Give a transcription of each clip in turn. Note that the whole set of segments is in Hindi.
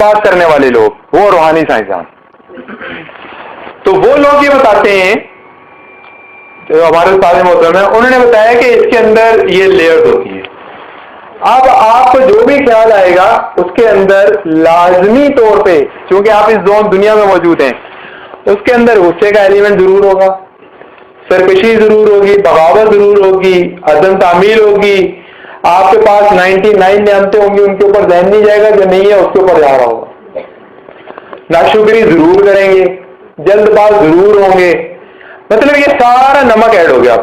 बात करने वाले लोग, वो रूहानी साइंसदान। तो वो लोग ये बताते हैं, तो हमारे उस्ताद मोहतरम है, उन्होंने बताया कि इसके अंदर ये लेयर्स होती है। अब आपको जो भी ख्याल आएगा उसके अंदर लाजमी तौर पे, क्योंकि आप इस दुनिया में मौजूद हैं, उसके अंदर गुस्से का एलिमेंट जरूर होगा, सरकशी जरूर होगी, बगावत जरूर होगी, अदम तामील होगी, आपके पास 99 नियामतें होंगी, उनके ऊपर ध्यान नहीं जाएगा, जो नहीं है उसके ऊपर जा रहा होगा, नाशुक्री जरूर करेंगे, जल्दबाज जरूर होंगे। मतलब ये सारा नमक ऐड हो गया।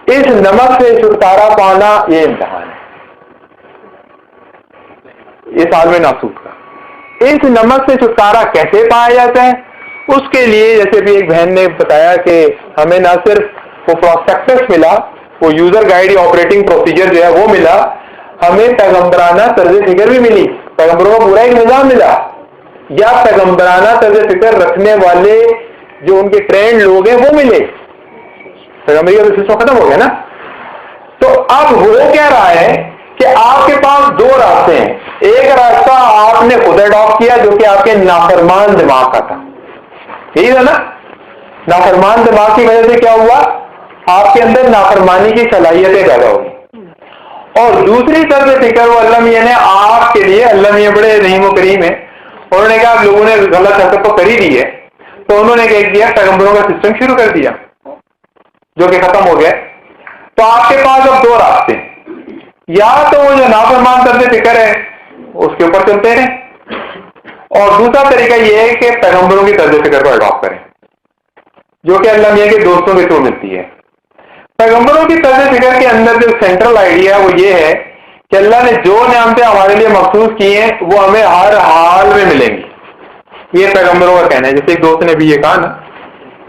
इस नमक से छुटकारा पाना ये इम्तिहान है, इस आलम नासूद का। इस नमक से छुटकारा कैसे पाया जाता है, उसके लिए जैसे भी एक बहन ने बताया कि हमें ना सिर्फ वो प्रोस्पेक्टस मिला, वो यूजर गाइड या ऑपरेटिंग प्रोसीजर जो है वो मिला, हमें पैगंबराना तर्ज फिक्र भी मिली, पैगंबरों का पूरा एक निजाम मिला, या पैगंबराना तर्ज फिक्र रखने वाले जो उनके ट्रेंड लोग हैं वो मिले। पैगंबरी का सिस्टम खत्म हो गया ना। तो अब हो क्या रहा है कि आपके पास दो रास्ते हैं। एक रास्ता आपने खुद अडॉप्ट किया जो कि आपके नाफरमान दिमाग का था, यही था ना। नाफरमान दिमाग की वजह से क्या हुआ, आपके अंदर नाफरमानी की सलाहियतें पैदा होगी। और दूसरी तरफ फिक्र वो अल्लाह मियां ने आपके लिए, अल्लाह मियां बड़े रहीम व करीम है, उन्होंने कहा आप लोगों ने गलत हरकत तो कर ही दी है, तो उन्होंने क्या किया, पैगंबरों का सिस्टम शुरू कर दिया जो कि खत्म हो गया। तो आपके पास अब दो रास्ते, या तो वो जो नाफरमान तरफ फिक्र है उसके ऊपर चलते रहें, और दूसरा तरीका यह है कि पैगंबरों की तर्ज फिक्र को अडॉप्ट करें जो कि अल्लाह मियां के दोस्तों के थ्रू मिलती है। पैगंबरों की तर्ज फिक्र के अंदर जो सेंट्रल आइडिया वो ये है कि अल्लाह ने जो नियामतें हमारे लिए मखसूस की हैं वो हमें हर हाल में मिलेंगी। ये पैगंबरों का कहना है। जैसे एक दोस्त ने भी ये कहा ना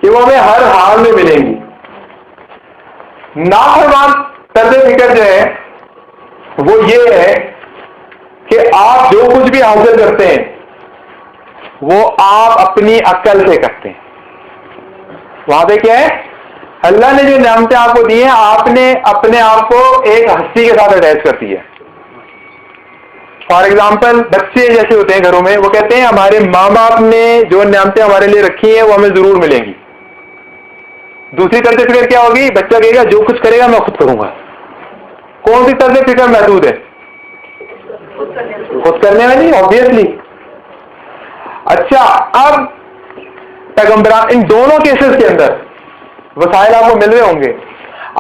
कि वो हमें हर हाल में मिलेंगी। नाफरमान तर्ज फिक्र जो है वो ये है कि आप जो कुछ भी हासिल करते हैं वो आप अपनी अक्ल से करते हैं। वहां पे क्या है, अल्लाह ने जो नियामतें आपको दी हैं आपने अपने आप को एक हस्ती के साथ अटैच कर दिया। फॉर एग्जाम्पल बच्चे जैसे होते हैं घरों में, वो कहते हैं हमारे माँ बाप ने जो नियामतें हमारे लिए रखी हैं वो हमें जरूर मिलेंगी। दूसरी तरफ फिक्र क्या होगी, बच्चा कहेगा जो कुछ करेगा मैं खुद करूंगा। कौन सी तरफ फिक्र महदूद है, खुद करने वाली, ऑब्वियसली। अच्छा, अब पैगंबरान, इन दोनों केसेस के अंदर वसाइल आपको मिल रहे होंगे।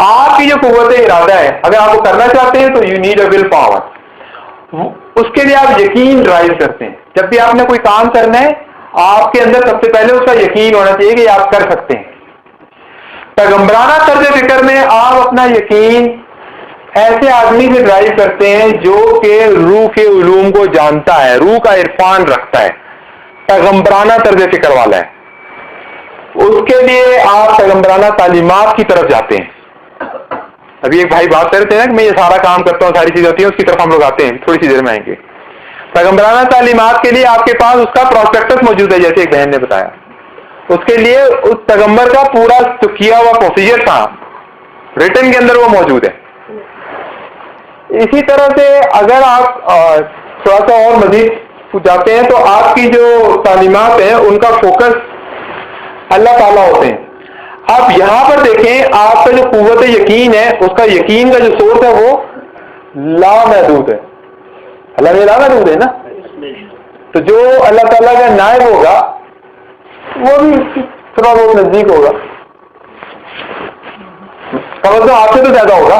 आपकी जो कुव्वत इरादा है, अगर आपको करना चाहते हैं तो you need a will power, उसके लिए आप यकीन ड्राइव करते हैं। जब भी आपने कोई काम करना है आपके अंदर सबसे पहले उसका यकीन होना चाहिए कि आप कर सकते हैं। पैगंबराना तर्ज फिक्र में आप अपना यकीन ऐसे आदमी से ड्राइव करते हैं जो कि रूह के उलूम को जानता है, रूह का इरफान रखता है, पैगंबराना तर्ज फिक्र वाला है। उसके लिए आप पैगंबराना तालीमात की तरफ जाते हैं। अभी एक भाई बात कर रहे थे ना कि मैं ये सारा काम करता हूँ, सारी चीजें होती हैं, उसकी तरफ हम लोग आते हैं, थोड़ी सी देर में आएंगे। पैगंबराना तालीमात के लिए आपके पास उसका प्रोस्पेक्टस मौजूद है, जैसे एक बहन ने बताया। उसके लिए उस पैगंबर का पूरा किया हुआ प्रोसीजर था, रिटन के अंदर वो मौजूद है। इसी तरह से अगर आप थोड़ा सा और मजीद जाते हैं तो आपकी जो तालीमात हैं उनका फोकस अल्लाह ताला होते हैं। आप यहां पर देखें, आपका जो कुव्वत यकीन है, उसका यकीन का जो सोर्स है वो लामहदूद है। अल्लाह में लामहदूद है ना। तो जो अल्लाह ताला का नायब होगा वो भी थोड़ा बहुत नजदीक होगा, समझ लो आपसे तो ज्यादा होगा,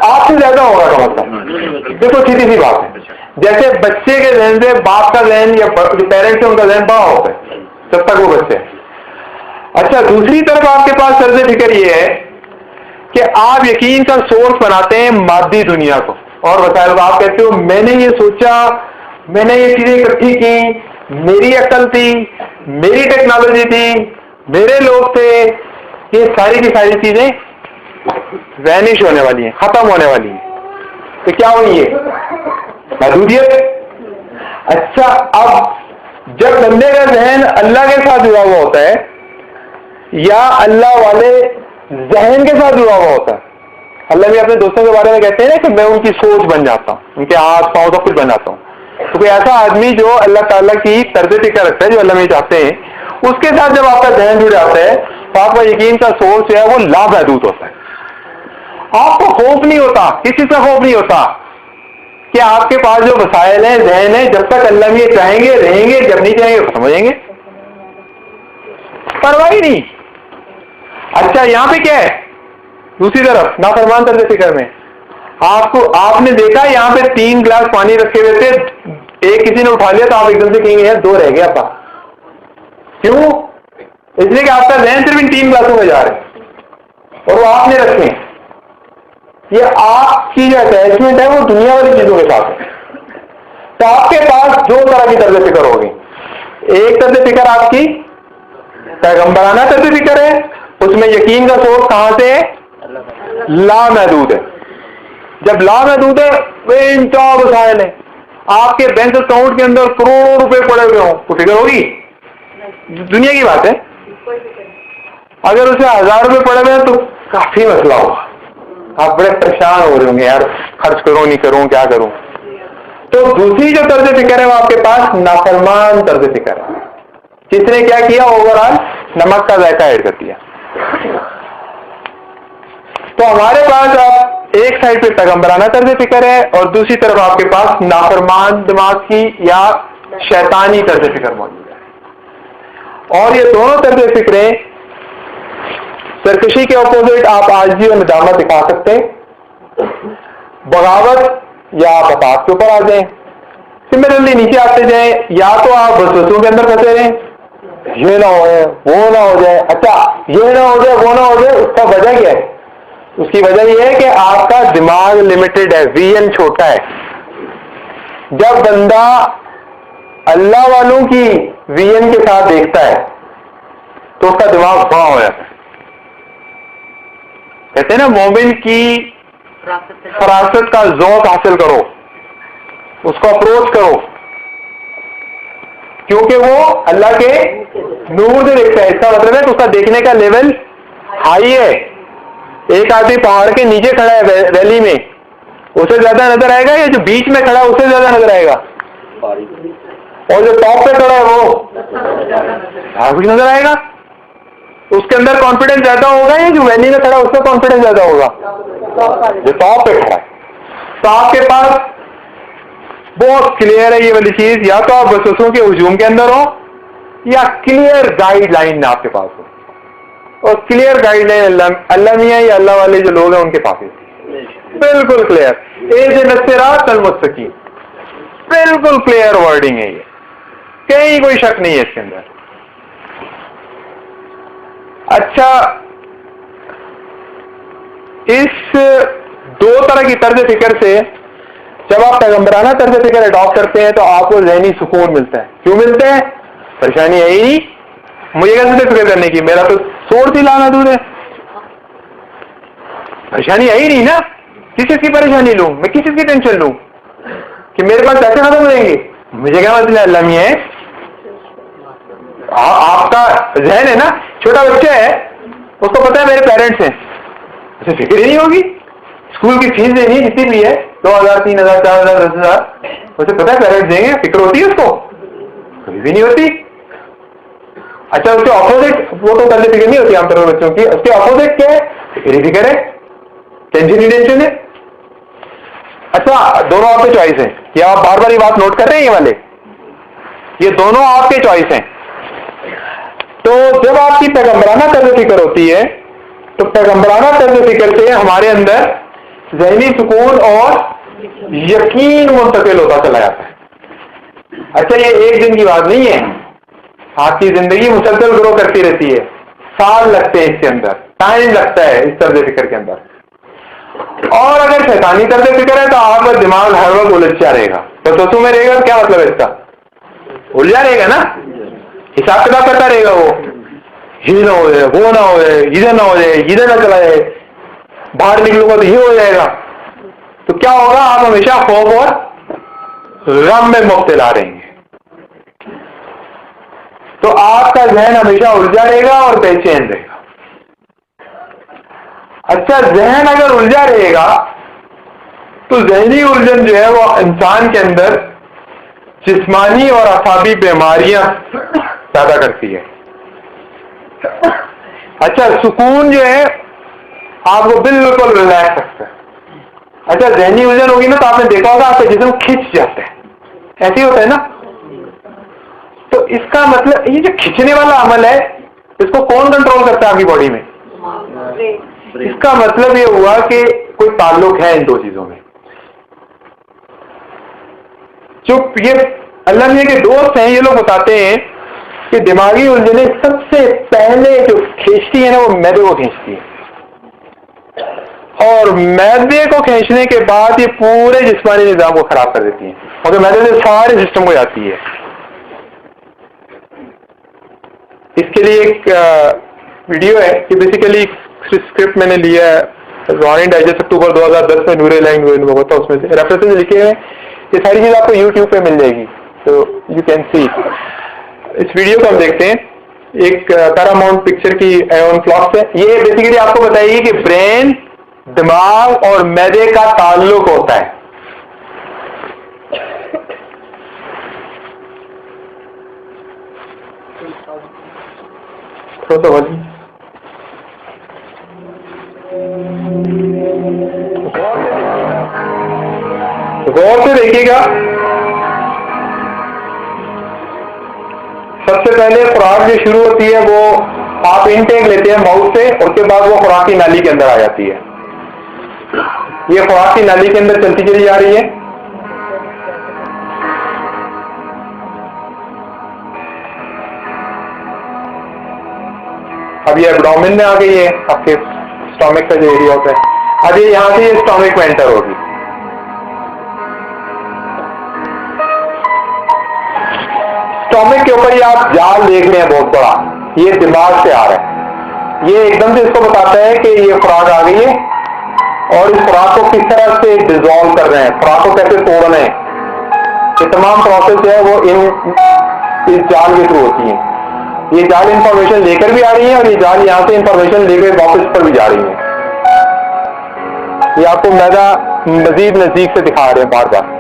आपसे ज्यादा होगा का मतलब। देखो सीधी सी बात है, जैसे बच्चे के जहन से बाप का जहन या जो पेरेंट्स है उनका जहन बड़ा होता है जब तक वो बच्चे। अच्छा, दूसरी तरफ आपके पास तर्ज फिक्र ये है कि आप यकीन का सोर्स बनाते हैं मादी दुनिया को और वसाइल को। आप कहते हो मैंने ये सोचा, मैंने ये चीजें इकट्ठी की, मेरी अकल थी, मेरी टेक्नोलॉजी थी, मेरे लोग थे, ये सारी की सारी चीजें वैनिश होने वाली हैं, खत्म होने वाली हैं। तो क्या हुई है, महदूदियत। अच्छा, अब जब बंदे का जहन अल्लाह के साथ जुड़ा हुआ होता है या अल्लाह वाले जहन के साथ जुड़ा हुआ होता है, अल्लाह भी अपने दोस्तों के बारे में कहते हैं ना कि मैं उनकी सोच बन जाता हूँ, उनके हाथ पाँव सब कुछ बन जाता हूँ। तो कोई ऐसा आदमी जो अल्लाह ताला की तर्ज फिक्र रखता है, जो अल्लाह में चाहते हैं, उसके साथ जब आपका ध्यान जुड़ जाता है तो आपका यकीन का सोर्स जो है वो लामहदूद होता है। आपको खौफ नहीं होता, किसी से खौफ नहीं होता कि आपके पास जो वसाइल है, जहन है, जब तक अल्लाह में चाहेंगे रहेंगे, जब नहीं चाहेंगे खत्म हो जाएंगे, परवाह ही नहीं। अच्छा, यहां पे क्या है, दूसरी तरफ नाफरमान तर्ज फिक्र में आपने देखा यहां पे 3 गिलास पानी रखे हुए थे, एक किसी ने उठा लिया तो आप एकदम से कहेंगे यार 2 रह गया आपका। क्यों? इसलिए कि आपका ध्यान सिर्फ इन 3 गिलासों में जा रहा है और वो आपने रखे। ये आपकी जो अटैचमेंट है वो दुनिया वाली चीजों के साथ है। तो आपके पास 2 तरह की तर्ज फिक्र होगी। एक तर्ज फिक्र आपकी पैगंबराना तर्ज फिक्र है, उसमें यकीन का सोर्स कहां से है? लामहदूद है। जब लामहदूद है, बेइंतहा वसाइल है, आपके बैंक अकाउंट के अंदर करोड़ों रुपए पड़े हुए हों, तो फिक्र होगी? दुनिया की बात है। अगर उसे 1000 रुपए पड़े हुए हैं तो काफी मसला होगा, आप बड़े परेशान हो रहे होंगे, यार खर्च करूं नहीं करूं, क्या करूं। तो दूसरी जो तर्ज फिक्र है वो आपके पास नाफरमान तर्ज फिक्र है, किसने क्या किया? ओवरऑल नमक का जायका ऐड कर दिया। तो हमारे पास अब एक साइड पे पैगंबराना तर्ज फिक्र है और दूसरी तरफ आपके पास नाफरमान दिमाग की या शैतानी तर्ज फिक्र मौजूद है। और ये दोनों तर्ज फिक्रें सरकशी के ऑपोजिट आप आजिज़ी और नदामत दिखा सकते हैं, बगावत या आप अताअत के ऊपर आ जाएं, सिमिलरली नीचे आते जाएं, या तो आप वसवसों के अंदर फंसे रहें, ये ना हो जाए वो ना हो जाए, अच्छा ये ना हो जाए वो ना हो जाए। उसका वजह क्या है? उसकी वजह यह है कि आपका दिमाग लिमिटेड है, विजन छोटा है। जब बंदा अल्लाह वालों की विजन के साथ देखता है तो उसका दिमाग बड़ा हो जाता है। कहते हैं ना, मोमिन की फरासत का ज़ौक़ हासिल करो, उसको अप्रोच करो, क्योंकि वो अल्लाह के नूर से देखता है। इसका मतलब है कि उसका देखने का लेवल हाई है। एक आदमी पहाड़ के नीचे खड़ा है वैली में, उसे ज्यादा नजर आएगा या जो बीच में खड़ा है उसे ज्यादा नजर आएगा? और जो टॉप पे खड़ा है वो कुछ नजर आएगा? उसके अंदर कॉन्फिडेंस ज्यादा होगा या जो वैली में खड़ा है उसका कॉन्फिडेंस ज्यादा होगा? जो टॉप पे खड़ा है। तो आपके पास बहुत क्लियर है ये वाली चीज, या तो आप वसवसों के हुजूम के अंदर हो या क्लियर गाइडलाइन आपके पास हो। और क्लियर गाइडलाइन अल्लाह मियां या अल्लाह वाले जो लोग हैं उनके पास है, बिल्कुल क्लियर। सिरातल मुस्तकीम, बिल्कुल क्लियर वर्डिंग है ये, कहीं कोई शक नहीं है इसके अंदर। अच्छा, इस 2 तरह की तर्ज फिक्र से जब आप पैगंबराना तर्ज फिक्र अडॉप्ट करते हैं तो आपको ज़हनी सुकून मिलता है। क्यों मिलता है? परेशानी है ही नहीं, मुझे कैसे फिक्र करने की, मेरा तो सोर्स ही लामहदूद है, परेशानी है ही नहीं ना। किस चीज की परेशानी लूं मैं, किस चीज की टेंशन लूं कि मेरे पास पैसे खत्म हो जाएंगे? मुझे क्या मतलब, अल्लाह मियां है। आपका जहन है ना, छोटा बच्चा है, उसको पता है मेरे पेरेंट्स हैं, उसे फिक्र ही नहीं होगी। स्कूल की फीस देनी जितनी भी है, 2000 3000 4000 10,000, उसे पता है पेरेंट्स देंगे, फिक्र होती है उसको? कभी भी नहीं होती। अच्छा, उसके ऑपोजिट, वो तो तर्ज फिक्र नहीं होती आमतौर पर बच्चों की, उसके ऑपोजिट क्या है? फिक्र है, टेंशन ही टेंशन है। अच्छा, दोनों आपके चॉइस है, क्या आप बार बार ये बात नोट कर रहे हैं? ये वाले, ये दोनों आपके चॉइस हैं। तो जब आपकी पैगंबराना तर्ज फिक्र होती है तो पैगंबराना तर्ज फिक्र से हमारे अंदर ज़हनी सुकून और यकीन मुंतकिल होता चला जाता है। अच्छा, ये एक दिन की बात नहीं है, आपकी जिंदगी मुसलसल ग्रो करती रहती है, साल लगते हैं इसके अंदर, टाइम लगता है इस तर्ज फिक्र के अंदर। और अगर शैतानी तर्ज फिक्र है तो आपका दिमाग हर वक्त उलझा रहेगा, तो सोचो में रहेगा। क्या मतलब है इसका? उलझा रहेगा ना, हिसाब किताब करता रहेगा वो, ये ना हो जाए वो ना हो जाए, इधर ना हो जाए इधर ना चला जाए, बाहर निकलूंगा तो ये हो जाएगा। तो क्या होगा? आप हमेशा खौफ और गम में मुब्तला रहेंगे। तो आपका ज़हन हमेशा उलझा रहेगा और बेचैन रहेगा। अच्छा, जहन अगर उलझा रहेगा तो जहनी उलझन जो है वो इंसान के अंदर जिस्मानी और असाबी बीमारियां पैदा करती है। अच्छा, सुकून जो है आपको बिल्कुल रिलैक्स रखता है। अच्छा, जहनी उलझन होगी ना तो आपने देखा होगा आपका जिस्म खिंच जाता है, ऐसे ही होता है ना। तो इसका मतलब ये जो खिंचने वाला अमल है इसको कौन कंट्रोल करता है आपकी बॉडी में? इसका मतलब ये हुआ कि कोई ताल्लुक है इन दो चीजों में। जो ये अल्लाह मियां के दोस्त हैं ये लोग बताते हैं कि दिमागी उलझने सबसे पहले जो खींचती है ना वो मैदे को खींचती है, और मैदे को खींचने के बाद ये पूरे जिस्मानी निजाम को खराब कर देती है, और मैदे से सारे सिस्टम को जाती है। इसके लिए एक वीडियो है कि बेसिकली स्क्रिप्ट मैंने लिया है रॉनी डाइजेस्ट अक्टूबर 2010 में नूरे लाइन होता है, उसमें से रेफरेंसेस लिखे हैं। ये सारी चीज आपको यूट्यूब पे मिल जाएगी, तो यू कैन सी। इस वीडियो को हम देखते हैं, एक पैरामाउंट पिक्चर की एवन क्लॉक्स है। ये बेसिकली आपको बताएगी कि ब्रेन, दिमाग और मैदे का ताल्लुक होता है। तो गौर से देखिएगा, सबसे पहले खुराक जो शुरू होती है वो आप इनटेक लेते हैं माउथ से, उसके बाद वो खुराक की नाली के अंदर आ जाती है। ये खुराक की नाली के अंदर चलती चली जा रही है। अब ये एब्डोमेन में आ गई है, आपके स्टोमक का जो एरिया होता है। अब ये यहां से ये स्टोमक में एंटर होगी। स्टोमक के ऊपर ये आप जाल देख रहे हैं बहुत बड़ा, ये दिमाग से आ रहा है। ये एकदम से इसको बताता है कि ये खुराक आ गई है, और इस खुराक को किस तरह से डिसॉल्व कर रहे हैं, खुराक को कैसे तोड़ना है, ये तमाम प्रोसेस है वो इस जाल के थ्रू होती है। ये जाल इंफॉर्मेशन लेकर भी आ रही है, और ये जाल यहां से इंफॉर्मेशन लेकर वापस पर भी जा रही है। ये आपको मैदा मजीद नजदीक से दिखा रहे हैं बार बार,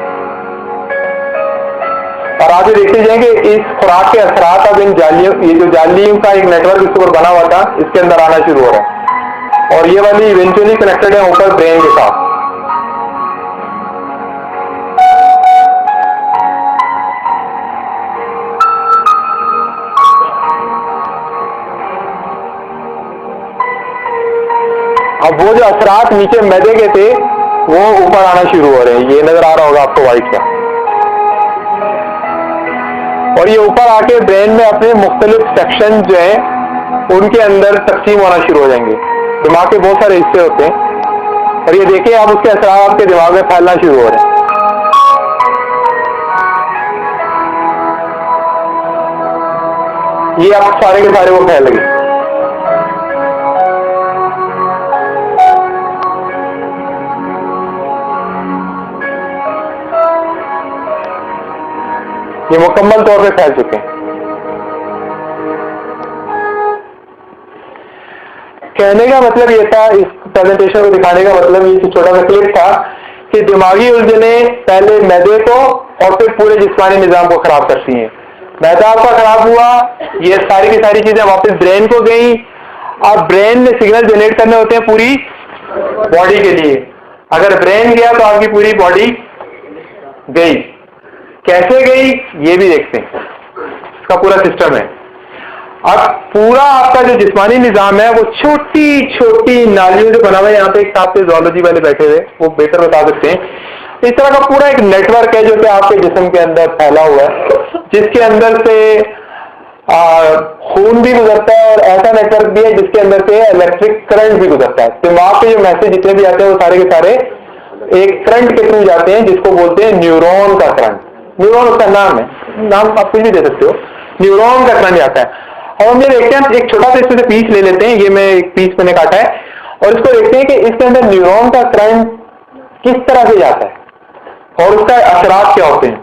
और आप ये देखते जाएंगे इस खुराक के असरात अब इन जालियों, ये जो जालियों का एक नेटवर्क इसके ऊपर बना हुआ था, इसके अंदर आना शुरू हो रहा है, और ये वाली इवेंचुअली कनेक्टेड है ऊपर ब्रेन के साथ। अब वो जो असरात नीचे मैदे के थे वो ऊपर आना शुरू हो रहे हैं, ये नजर आ रहा होगा आपको व्हाइट का, और ये ऊपर आके ब्रेन में अपने मुख्तलिफ सेक्शन जो है उनके अंदर तकसीम होना शुरू हो जाएंगे। दिमाग के बहुत सारे हिस्से होते हैं, और ये देखिए आप उसके असरात आपके दिमाग में फैलना शुरू हो रहे हैं। ये आप सारे के सारे वो फैल गए। ये मुकम्मल तौर पे फैल चुके हैं। कहने का मतलब ये था, इस प्रेजेंटेशन को दिखाने का मतलब ये छोटा सा क्लिप था कि दिमागी उलझने पहले मैदे को और फिर पूरे जिस्मानी निजाम को खराब करती हैं। मैदा आपका खराब हुआ, ये सारी की सारी चीजें वापस ब्रेन को गई। अब ब्रेन ने सिग्नल जनरेट करने होते हैं पूरी बॉडी के लिए। अगर ब्रेन गया तो आपकी पूरी बॉडी गई। कैसे गई ये भी देखते हैं, इसका पूरा सिस्टम है। अब पूरा आपका जो जिस्मानी निजाम है वो छोटी छोटी नालियों से बना हुआ है। यहाँ पे एक साथ से जूलॉजी वाले बैठे हुए, वो बेहतर बता सकते हैं। इस तरह का पूरा एक नेटवर्क है जो कि आपके जिस्म के अंदर फैला हुआ है, जिसके अंदर से खून भी गुजरता है, और ऐसा नेटवर्क भी है जिसके अंदर से इलेक्ट्रिक करंट भी गुजरता है। दिमाग के जो मैसेज जितने भी आते हैं वो सारे के सारे एक करंट के थ्रू जाते हैं, जिसको बोलते हैं न्यूरॉन का करंट। न्यूरॉन उसका नाम है, नाम आप कुछ भी दे सकते हो, न्यूरॉन का करंट जाता है। और हम ये देखते हैं, एक छोटा सा इसमें से पीस ले लेते हैं, ये मैं एक पीस मैंने काटा है, और इसको देखते हैं कि इसके अंदर न्यूरॉन का करंट किस तरह से जाता है और उसका असरात क्या होते हैं।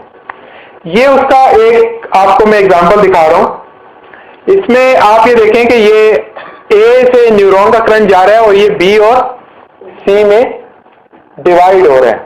ये उसका एक आपको मैं एग्जांपल दिखा रहा हूं। इसमें आप ये देखें कि ये ए से न्यूरॉन का करंट जा रहा है, और ये बी और सी में डिवाइड हो रहे हैं।